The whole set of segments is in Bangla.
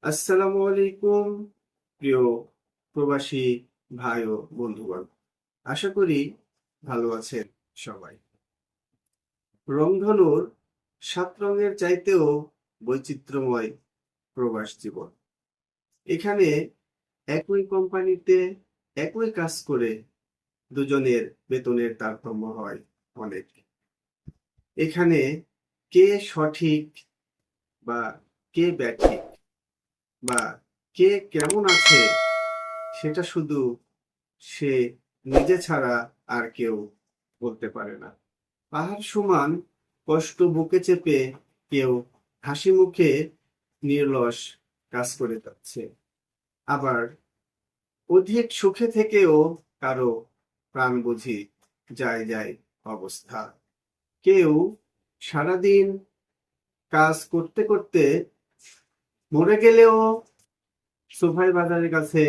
আসসালামু আলাইকুম প্রিয় প্রবাসী ভাই ও বন্ধুগণ, আশা করি ভালো আছেন সবাই। রংধনুর ৭ রঙের চাইতেও বৈচিত্র্যময় প্রবাস জীবন। এখানে একই কোম্পানিতে একই কাজ করে দুজনের বেতনের তারতম্য হয় অনেক। এখানে কে সঠিক বা কে ব্যাঠিক বা কে কেমন আছে সেটা শুধু সে নিজে ছাড়া আর কেউ বলতে পারে না। পাহাড় সমান কষ্ট বুকে চেপে কেউ হাসি মুখে নির্লস কাজ করে যাচ্ছে, আবার অধিক সুখে থেকেও কারো প্রাণ বুঝি যায় যায় অবস্থা। কেউ সারাদিন কাজ করতে করতে মরে গেলেও সোফাই বাজারের কাছে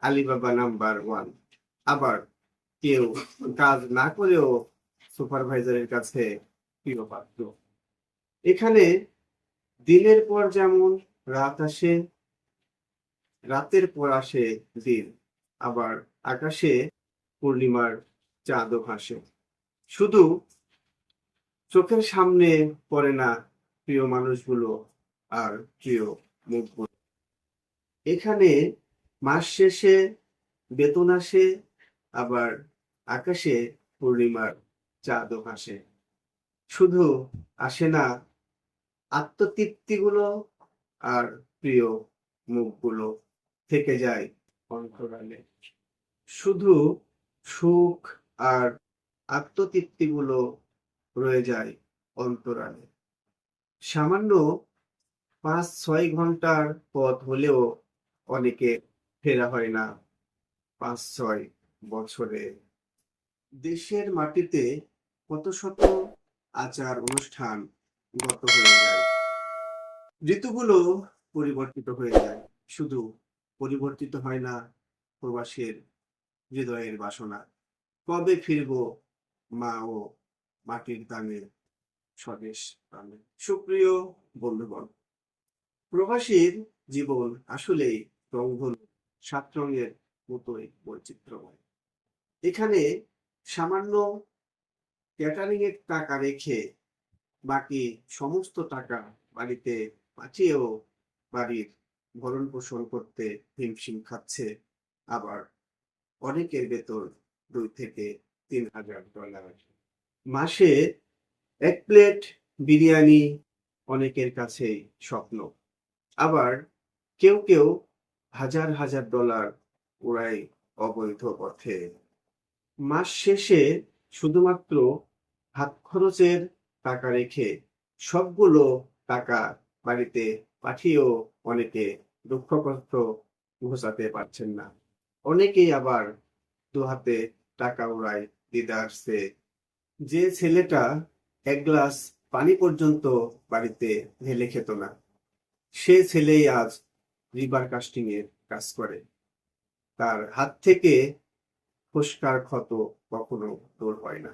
আলিবাবা নাম্বার 1। আবার কেউ কাজ না করেও সুপারভাইজারের কাছে প্রিয় পাত্র। এখানে দিনের পর যেমন রাত আসে, রাতের পর আসে দিন, আবার আকাশে পূর্ণিমার চাঁদও ভাসে। শুধু চোখের সামনে পড়ে না প্রিয় মানুষগুলো আর প্রিয় মুখগুলো। এখানে মাস শেষে বেতন আসে, আবার আকাশে পূর্ণিমার চাঁদও ভাসে। শুধু আসে না আত্মতৃপ্তিগুলো, আর প্রিয় মুখগুলো থেকে যায় অন্তরালে। শুধু সুখ আর আত্মতৃপ্তিগুলো রয়ে যায় অন্তরালে। সামান্য ৫-৬ ঘন্টার পথ হলেও অনেকে ফেরা হয় না ৫-৬ বছরে। দেশের মাটিতে কত শত আচার অনুষ্ঠান গত হয়ে যায়, ঋতুগুলো পরিবর্তিত হয়ে যায়, শুধু পরিবর্তিত হয় না প্রবাসীর হৃদয়ের বাসনা। কবে ফিরবো মা ও মাটির টানে, স্বদেশ টানে। সুপ্রিয় বন্ধুগণ, প্রবাসীর জীবন আসলেই রংধনু ৭ রঙের মতোই বৈচিত্র্যময়। এখানে সামান্য ক্যাটারিং এর টাকা রেখে বাকি সমস্ত টাকা বাড়িতে পাঠিয়েও বাড়ির ভরণ পোষণ করতে হিমশিম খাচ্ছে। আবার অনেকের বেতন ২ থেকে ৩ হাজার ডলার। মাসে ১ প্লেট বিরিয়ানি অনেকের কাছেই স্বপ্ন। আবার কেউ কেউ হাজার হাজার ডলার উড়ায় অবৈধ পথে। মাস শেষে শুধুমাত্র হাত খরচের টাকা রেখে সবগুলো টাকা বাড়িতে পাঠিয়েও অনেকে দুঃখ কষ্ট ঘোচাতে পারছেন না। অনেকেই আবার দুহাতে টাকা উড়ায় দিতে আসছে। যে ছেলেটা ১ গ্লাস পানি পর্যন্ত বাড়িতে ঢেলে খেত না, সে ছেলেই আজ রিভার কাস্টিং এর কাজ করে। তার হাত থেকে ফোস্কার ক্ষত কখনো দূর হয় না।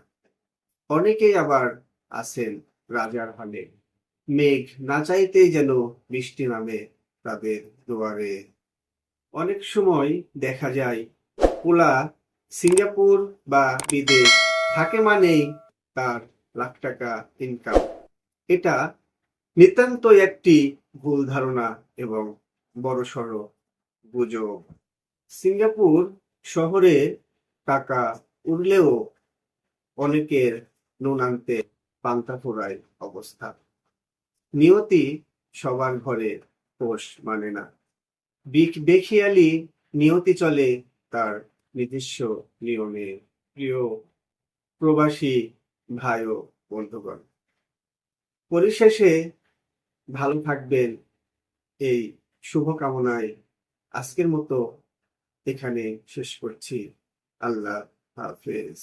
অনেকেই আবার আছেন রাজার হালে, মেঘ না চাইতেই যেন বৃষ্টি নামে তাদের দুয়ারে। অনেক সময় দেখা যায় পোলা সিঙ্গাপুর বা বিদেশ থাকে মানেই তার লাখ টাকা ইনকাম। এটা নিতান্তই একটি ভুল ধারণা এবং বড়সড় গুজব। সিঙ্গাপুর শহরে টাকা উড়লেও অনেকের নুন আনতে পান্তা ফোড়ায় অবস্থা। নিয়তি সবার ঘরে পোষ মানে না। বেখেয়ালি নিয়তি চলে তার নিজস্ব নিয়মে। প্রিয় প্রবাসী ভাই ও বন্ধুগণ, পরিশেষে ভালো থাকবেন এই শুভকামনায় আজকের মতো এখানে শেষ করছি। আল্লাহ হাফেজ।